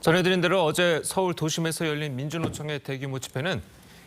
전해드린 대로 어제 서울 도심에서 열린 민주노총의 대규모 집회는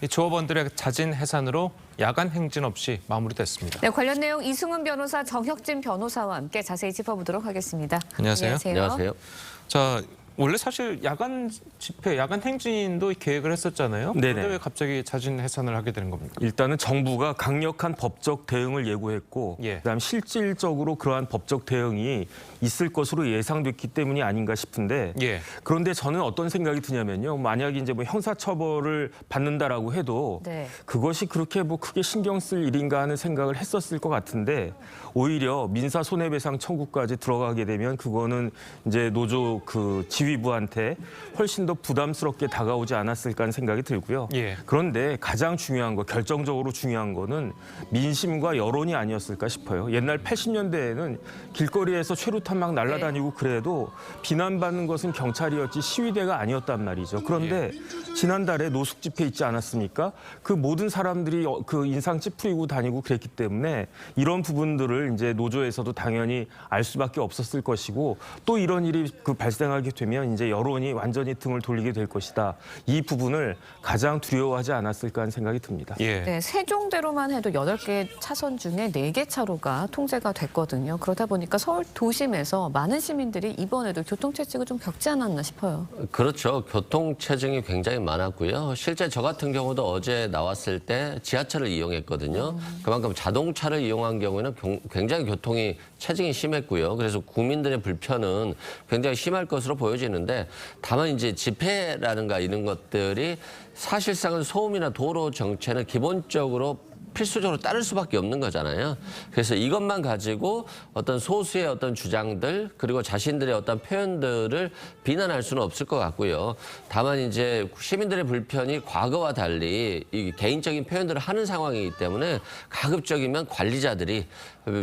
이 조합원들의 잦은 해산으로 야간 행진 없이 마무리됐습니다. 네, 관련 내용 이승훈 변호사, 정혁진 변호사와 함께 자세히 짚어보도록 하겠습니다. 안녕하세요. 안녕하세요. 자, 원래 사실 야간 집회, 야간 행진도 계획을 했었잖아요. 네네. 그런데 왜 갑자기 잦은 해산을 하게 되는 겁니까? 일단은 정부가 강력한 법적 대응을 예고했고 예. 그다음 실질적으로 그러한 법적 대응이 있을 것으로 예상됐기 때문이 아닌가 싶은데 예. 그런데 저는 어떤 생각이 드냐면요. 만약에 이제 뭐 형사처벌을 받는다라고 해도 네. 그것이 그렇게 뭐 크게 신경 쓸 일인가 하는 생각을 했었을 것 같은데 오히려 민사 손해배상 청구까지 들어가게 되면 그거는 이제 노조 그 지휘부한테 훨씬 더 부담스럽게 다가오지 않았을까 하는 생각이 들고요. 예. 그런데 가장 중요한 거, 결정적으로 중요한 거는 민심과 여론이 아니었을까 싶어요. 옛날 80년대에는 길거리에서 최루탄 막 날아다니고 그래도 비난받는 것은 경찰이었지 시위대가 아니었단 말이죠. 그런데 지난달에 노숙 집회 있지 않았습니까? 그 모든 사람들이 그 인상 찌푸리고 다니고 그랬기 때문에 이런 부분들을 이제 노조에서도 당연히 알 수밖에 없었을 것이고 또 이런 일이 그 발생하게 되면 이제 여론이 완전히 등을 돌리게 될 것이다. 이 부분을 가장 두려워하지 않았을까 하는 생각이 듭니다. 예. 네, 세종대로만 해도 8개 차선 중에 4개 차로가 통제가 됐거든요. 그러다 보니까 서울 도심에서 많은 시민들이 이번에도 교통체증을 좀 겪지 않았나 싶어요. 그렇죠. 교통체증이 굉장히 많았고요. 실제 저 같은 경우도 어제 나왔을 때 지하철을 이용했거든요. 그만큼 자동차를 이용한 경우에는 굉장히 교통이 체증이 심했고요. 그래서 국민들의 불편은 굉장히 심할 것으로 보여지는데 다만 이제 집회라든가 이런 것들이 사실상은 소음이나 도로 정체는 기본적으로 필수적으로 따를 수밖에 없는 거잖아요. 그래서 이것만 가지고 어떤 소수의 어떤 주장들 그리고 자신들의 어떤 표현들을 비난할 수는 없을 것 같고요. 다만 이제 시민들의 불편이 과거와 달리 이 개인적인 표현들을 하는 상황이기 때문에 가급적이면 관리자들이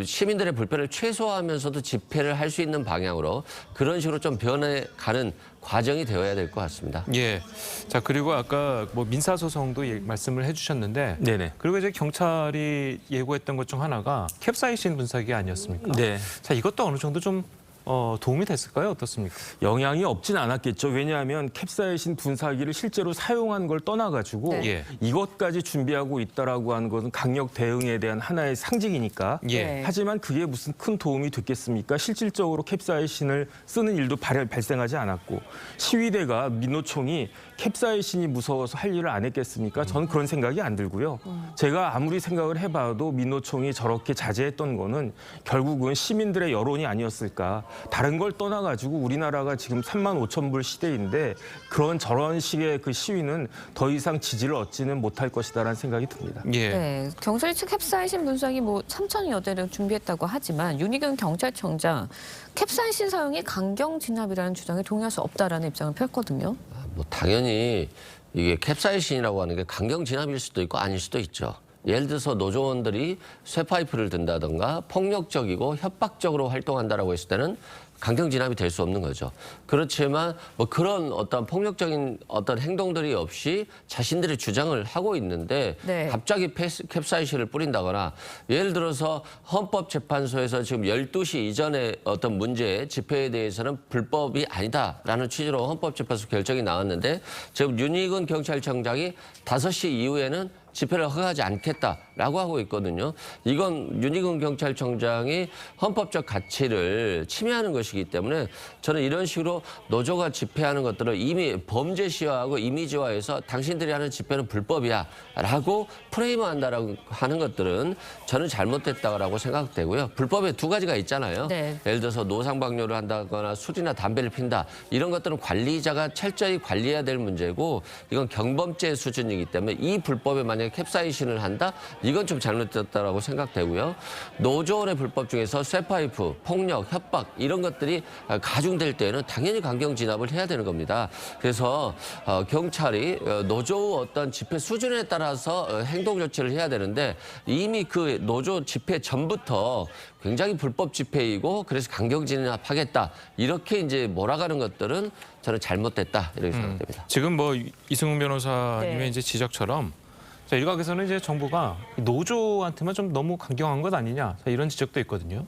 시민들의 불편을 최소화하면서도 집회를 할 수 있는 방향으로 그런 식으로 좀 변해가는 과정이 되어야 될 것 같습니다. 예. 자, 그리고 아까 뭐 민사소송도 말씀을 해주셨는데 네네. 그리고 이제 경찰이 예고했던 것 중 하나가 캡사이신 분사기 아니었습니까? 네. 자, 이것도 어느 정도 좀 도움이 됐을까요? 어떻습니까? 영향이 없진 않았겠죠. 왜냐하면 캡사이신 분사기를 실제로 사용한 걸 떠나가지고 네. 예. 이것까지 준비하고 있다라고 하는 것은 강력 대응에 대한 하나의 상징이니까. 예. 네. 하지만 그게 무슨 큰 도움이 됐겠습니까? 실질적으로 캡사이신을 쓰는 일도 발생하지 않았고 시위대가 민노총이 캡사이신이 무서워서 할 일을 안 했겠습니까? 저는 그런 생각이 안 들고요. 제가 아무리 생각을 해봐도 민노총이 저렇게 자제했던 거는 결국은 시민들의 여론이 아니었을까. 다른 걸 떠나가지고 우리나라가 지금 35,000불 시대인데 저런 식의 그 시위는 더 이상 지지를 얻지는 못할 것이다라는 생각이 듭니다. 예. 네, 경찰 측 캡사이신 분사기 뭐 3,000여 대를 준비했다고 하지만 윤희근 경찰청장 캡사이신 사용이 강경 진압이라는 주장에 동의할 수 없다라는 입장을 폈거든요. 뭐 당연히 이게 캡사이신이라고 하는 게 강경 진압일 수도 있고 아닐 수도 있죠. 예를 들어서 노조원들이 쇠파이프를 든다든가 폭력적이고 협박적으로 활동한다라고 했을 때는 강경 진압이 될 수 없는 거죠. 그렇지만 뭐 그런 어떤 폭력적인 어떤 행동들이 없이 자신들의 주장을 하고 있는데 네. 갑자기 캡사이신을 뿌린다거나 예를 들어서 헌법재판소에서 지금 12시 이전에 어떤 문제 집회에 대해서는 불법이 아니다라는 취지로 헌법재판소 결정이 나왔는데 지금 윤희근 경찰청장이 5시 이후에는 집회를 허가하지 않겠다라고 하고 있거든요. 이건 윤희근 경찰청장이 헌법적 가치를 침해하는 것이기 때문에 저는 이런 식으로 노조가 집회하는 것들을 이미 범죄시화하고 이미지화해서 당신들이 하는 집회는 불법이야라고 프레임한다라고 하는 것들은 저는 잘못됐다고 생각되고요. 불법에 2가지가 있잖아요. 네. 예를 들어서 노상방뇨를 한다거나 술이나 담배를 핀다. 이런 것들은 관리자가 철저히 관리해야 될 문제고 이건 경범죄 수준이기 때문에 이 불법에 만약에 캡사이신을 한다? 이건 좀 잘못됐다고 생각되고요. 노조원의 불법 중에서 쇠파이프, 폭력, 협박 이런 것들이 가중될 때에는 당연히 강경 진압을 해야 되는 겁니다. 그래서 경찰이 노조 어떤 집회 수준에 따라서 행동 조치를 해야 되는데 이미 그 노조 집회 전부터 굉장히 불법 집회이고 그래서 강경 진압하겠다 이렇게 이제 몰아가는 것들은 저는 잘못됐다 이렇게 생각됩니다. 지금 뭐 이승훈 변호사님의 네. 이제 지적처럼 자, 일각에서는 이제 정부가 노조한테만 좀 너무 강경한 것 아니냐 자, 이런 지적도 있거든요.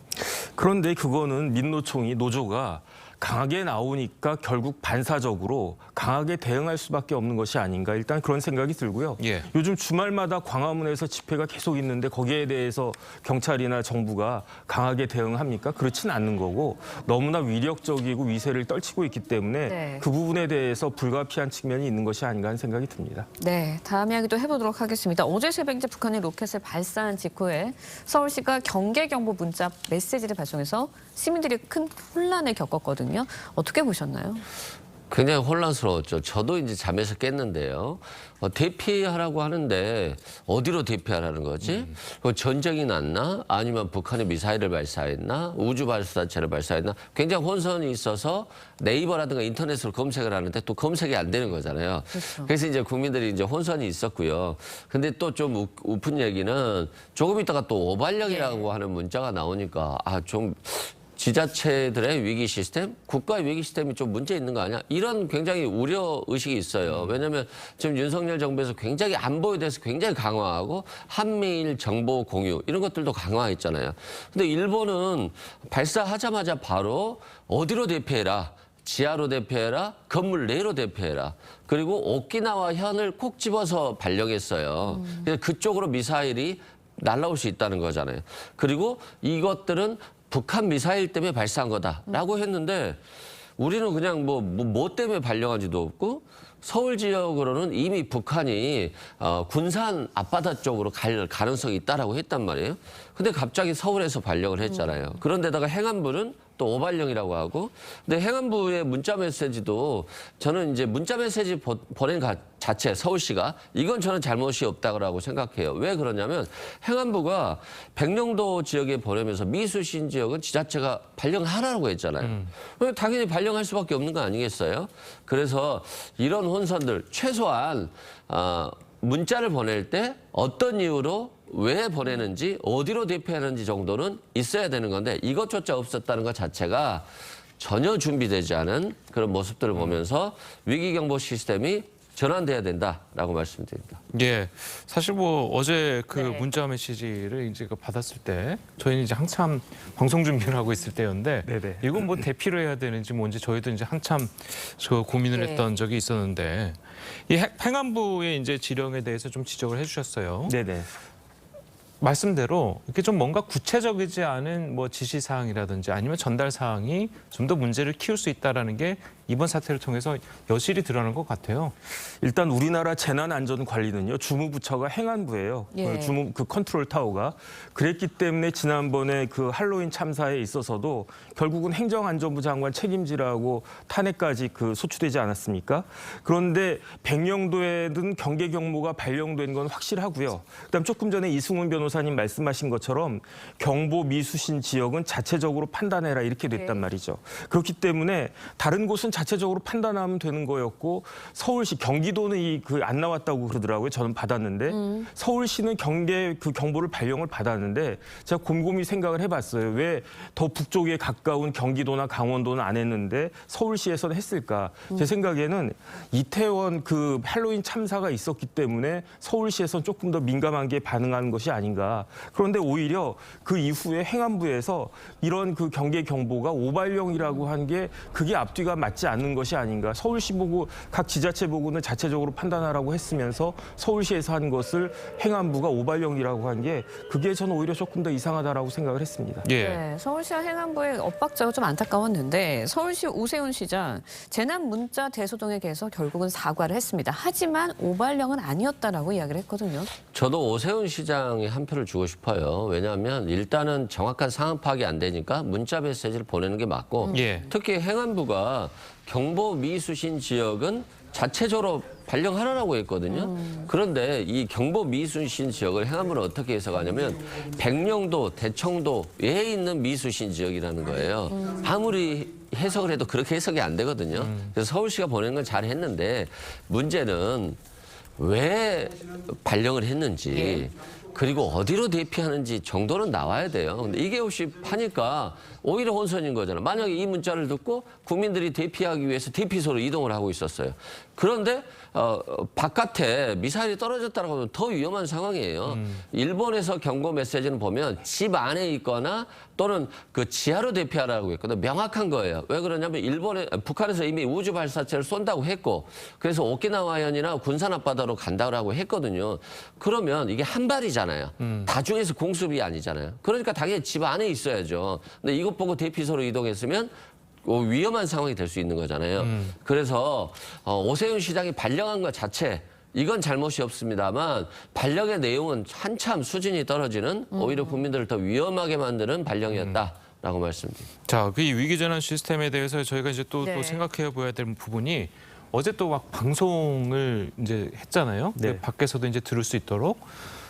그런데 그거는 민노총이 노조가 강하게 나오니까 결국 반사적으로 강하게 대응할 수밖에 없는 것이 아닌가 일단 그런 생각이 들고요. 예. 요즘 주말마다 광화문에서 집회가 계속 있는데 거기에 대해서 경찰이나 정부가 강하게 대응합니까? 그렇진 않는 거고 너무나 위력적이고 위세를 떨치고 있기 때문에 네. 그 부분에 대해서 불가피한 측면이 있는 것이 아닌가 하는 생각이 듭니다. 네, 다음 이야기도 해보도록 하겠습니다. 어제 새벽 이제 북한이 로켓을 발사한 직후에 서울시가 경계경보 문자 메시지를 발송해서 시민들이 큰 혼란을 겪었거든요. 어떻게 보셨나요? 굉장히 혼란스러웠죠. 저도 이제 잠에서 깼는데요. 대피하라고 하는데 어디로 대피하라는 거지? 전쟁이 났나? 아니면 북한이 미사일을 발사했나? 우주 발사체를 발사했나? 굉장히 혼선이 있어서 네이버라든가 인터넷으로 검색을 하는데 또 검색이 안 되는 거잖아요. 그렇죠. 그래서 이제 국민들이 이제 혼선이 있었고요. 근데 또 좀 우픈 얘기는 조금 있다가 또 오발령이라고 하는 문자가 나오니까 좀 지자체들의 위기 시스템, 국가의 위기 시스템이 좀 문제 있는 거 아니야? 이런 굉장히 우려 의식이 있어요. 왜냐하면 지금 윤석열 정부에서 굉장히 안보에 대해서 굉장히 강화하고 한미일 정보 공유 이런 것들도 강화했잖아요. 근데 일본은 발사하자마자 바로 어디로 대피해라. 지하로 대피해라, 건물 내로 대피해라. 그리고 오키나와 현을 콕 집어서 발령했어요. 그래서 그쪽으로 미사일이 날아올 수 있다는 거잖아요. 그리고 이것들은 북한 미사일 때문에 발사한 거다라고 했는데 우리는 그냥 뭐 때문에 발령한지도 없고 서울 지역으로는 이미 북한이 군산 앞바다 쪽으로 갈 가능성이 있다라고 했단 말이에요. 근데 갑자기 서울에서 발령을 했잖아요. 그런데다가 행안부는 또 오발령이라고 하고, 근데 행안부의 문자 메시지도 저는 이제 문자 메시지 보낸 자체 서울시가 이건 저는 잘못이 없다고 생각해요. 왜 그러냐면 행안부가 백령도 지역에 보내면서 미수신 지역은 지자체가 발령을 하라고 했잖아요. 당연히 발령할 수밖에 없는 거 아니겠어요? 그래서 이런 혼선들 최소한 문자를 보낼 때 어떤 이유로 왜 보내는지 어디로 대피하는지 정도는 있어야 되는 건데 이것조차 없었다는 것 자체가 전혀 준비되지 않은 그런 모습들을 보면서 위기경보 시스템이 전환돼야 된다라고 말씀드립니다. 예, 사실 뭐 어제 그 네. 문자 메시지를 이제 받았을 때 저희는 이제 한참 방송 준비를 하고 있을 때였는데 네네. 이건 뭐 대피를 해야 되는지 뭔지 저희도 이제 한참 고민을 네. 했던 적이 있었는데 이 행안부의 이제 지령에 대해서 좀 지적을 해주셨어요. 네네. 말씀대로 이렇게 좀 뭔가 구체적이지 않은 뭐 지시 사항이라든지 아니면 전달 사항이 좀 더 문제를 키울 수 있다라는 게 이번 사태를 통해서 여실히 드러난 것 같아요. 일단 우리나라 재난안전관리는요 주무부처가 행안부예요. 예. 그 컨트롤 타워가 그랬기 때문에 지난번에 그 할로윈 참사에 있어서도 결국은 행정안전부 장관 책임지라고 탄핵까지 소추되지 않았습니까? 그런데 백령도에든 경계경보가 발령된 건 확실하고요. 그다음 조금 전에 이승훈 변호사님 말씀하신 것처럼 경보 미수신 지역은 자체적으로 판단해라 이렇게 됐단 말이죠. 그렇기 때문에 다른 곳은 자체적으로 판단하면 되는 거였고 서울시 경기도는 안 나왔다고 그러더라고요. 저는 받았는데 서울시는 경보를 발령을 받았는데 제가 곰곰이 생각을 해봤어요. 왜 더 북쪽에 가까운 경기도나 강원도는 안 했는데 서울시에서는 했을까? 제 생각에는 이태원 할로윈 참사가 있었기 때문에 서울시에서는 조금 더 민감한 게 반응하는 것이 아닌가. 그런데 오히려 그 이후에 행안부에서 이런 경계 경보가 오발령이라고 한 게 그게 앞뒤가 맞지 않는 것이 아닌가. 서울시 보고 각 지자체 보고는 자체적으로 판단하라고 했으면서 서울시에서 한 것을 행안부가 오발령이라고 한 게 그게 저는 오히려 조금 더 이상하다라고 생각을 했습니다. 예. 네, 서울시와 행안부의 엇박자가 좀 안타까웠는데 서울시 오세훈 시장 재난 문자 대소동에 대해서 결국은 사과를 했습니다. 하지만 오발령은 아니었다라고 이야기를 했거든요. 저도 오세훈 시장에 한 표를 주고 싶어요. 왜냐하면 일단은 정확한 상황 파악이 안 되니까 문자 메시지를 보내는 게 맞고 예. 특히 행안부가 경보 미수신 지역은 자체적으로 발령하라고 했거든요. 그런데 이 경보 미수신 지역을 행안부는 어떻게 해석하냐면 백령도, 대청도에 있는 미수신 지역이라는 거예요. 아무리 해석을 해도 그렇게 해석이 안 되거든요. 그래서 서울시가 보내는 건 잘했는데 문제는 왜 발령을 했는지 그리고 어디로 대피하는지 정도는 나와야 돼요. 근데 이게 없이 하니까 오히려 혼선인 거잖아요. 만약에 이 문자를 듣고 국민들이 대피하기 위해서 대피소로 이동을 하고 있었어요. 그런데 바깥에 미사일이 떨어졌다고 하면 더 위험한 상황이에요. 일본에서 경고 메시지는 보면 집 안에 있거나 또는 그 지하로 대피하라고 했거든요. 명확한 거예요. 왜 그러냐면 북한에서 이미 우주 발사체를 쏜다고 했고 그래서 오키나와현이나 군산 앞바다로 간다고 했거든요. 그러면 이게 한 발이잖아요. 다중에서 공습이 아니잖아요. 그러니까 당연히 집 안에 있어야죠. 근데 이것 보고 대피소로 이동했으면 위험한 상황이 될 수 있는 거잖아요. 그래서 오세훈 시장이 발령한 것 자체 이건 잘못이 없습니다만 발령의 내용은 한참 수준이 떨어지는 오히려 국민들을 더 위험하게 만드는 발령이었다라고 말씀드립니다. 자, 그 위기 전환 시스템에 대해서 저희가 이제 또 네. 생각해 보야 될 부분이 어제 또 막 방송을 이제 했잖아요. 네. 밖에서도 이제 들을 수 있도록.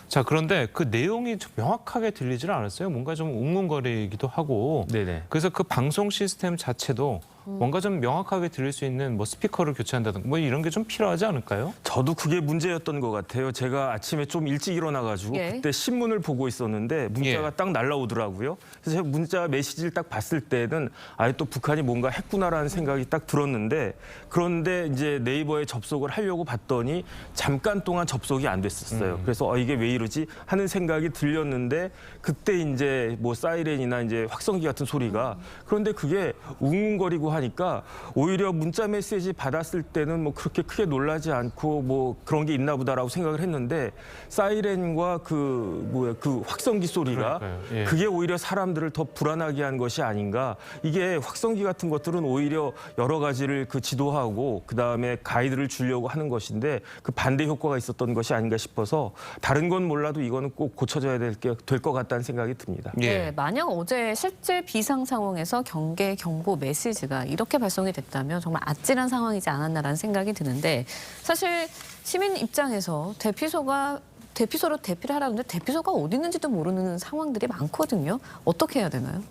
자, 그런데 그 내용이 좀 명확하게 들리지는 않았어요. 뭔가 좀 웅웅거리기도 하고. 네네. 그래서 그 방송 시스템 자체도 뭔가 좀 명확하게 들릴 수 있는 뭐 스피커를 교체한다든가 뭐 이런 게 좀 필요하지 않을까요? 저도 그게 문제였던 것 같아요. 제가 아침에 좀 일찍 일어나가지고 예. 그때 신문을 보고 있었는데 문자가 예. 딱 날라오더라고요. 그래서 제가 문자 메시지를 딱 봤을 때는 아예 또 북한이 뭔가 했구나라는 생각이 딱 들었는데 그런데 이제 네이버에 접속을 하려고 봤더니 잠깐 동안 접속이 안 됐었어요. 그래서 이게 왜 이러지 하는 생각이 들렸는데 그때 이제 뭐 사이렌이나 이제 확성기 같은 소리가 그런데 그게 웅웅거리고 하니까 오히려 문자 메시지 받았을 때는 뭐 그렇게 크게 놀라지 않고 뭐 그런 게 있나 보다라고 생각을 했는데 사이렌과 그 확성기 소리가 그러니까요. 예. 그게 오히려 사람들을 더 불안하게 한 것이 아닌가. 이게 확성기 같은 것들은 오히려 여러 가지를 그 지도하고 그다음에 가이드를 주려고 하는 것인데 그 반대 효과가 있었던 것이 아닌가 싶어서 다른 건 몰라도 이거는 꼭 고쳐져야 될 것 같다는 생각이 듭니다. 예. 네, 만약 어제 실제 비상 상황에서 경계 경보 메시지가 이렇게 발송이 됐다면 정말 아찔한 상황이지 않았나라는 생각이 드는데 사실 시민 입장에서 대피소로 대피를 하라는데 대피소가 어디 있는지도 모르는 상황들이 많거든요. 어떻게 해야 되나요?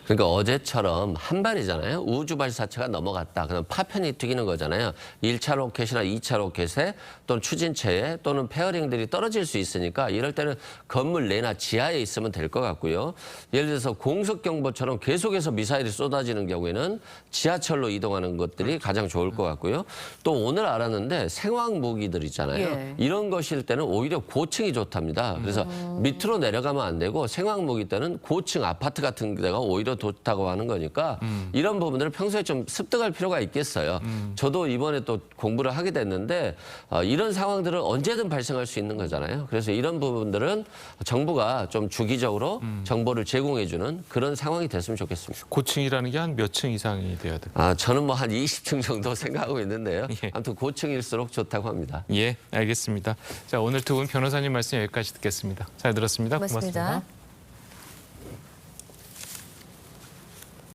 그러니까 어제처럼 한 발이잖아요. 우주 발사체가 넘어갔다. 그럼 파편이 튀기는 거잖아요. 1차 로켓이나 2차 로켓에 또는 추진체에 또는 페어링들이 떨어질 수 있으니까 이럴 때는 건물 내나 지하에 있으면 될 것 같고요. 예를 들어서 공습경보처럼 계속해서 미사일이 쏟아지는 경우에는 지하철로 이동하는 것들이 가장 좋을 것 같고요. 또 오늘 알았는데 생화학 무기들 있잖아요. 예. 이런 것일 때는 오히려 고층이 좋답니다. 그래서 밑으로 내려가면 안 되고 생화학 무기 때는 고층 아파트 같은 데가 오히려 좋다고 하는 거니까 이런 부분들을 평소에 좀 습득할 필요가 있겠어요. 저도 이번에 또 공부를 하게 됐는데 이런 상황들은 언제든 발생할 수 있는 거잖아요. 그래서 이런 부분들은 정부가 좀 주기적으로 정보를 제공해주는 그런 상황이 됐으면 좋겠습니다. 고층이라는 게 한 몇 층 이상이 돼야 될까요? 저는 뭐 한 20층 정도 생각하고 있는데요. 예. 아무튼 고층일수록 좋다고 합니다. 예, 알겠습니다. 자, 오늘 두 분 변호사님 말씀 여기까지 듣겠습니다. 잘 들었습니다. 고맙습니다. 고맙습니다.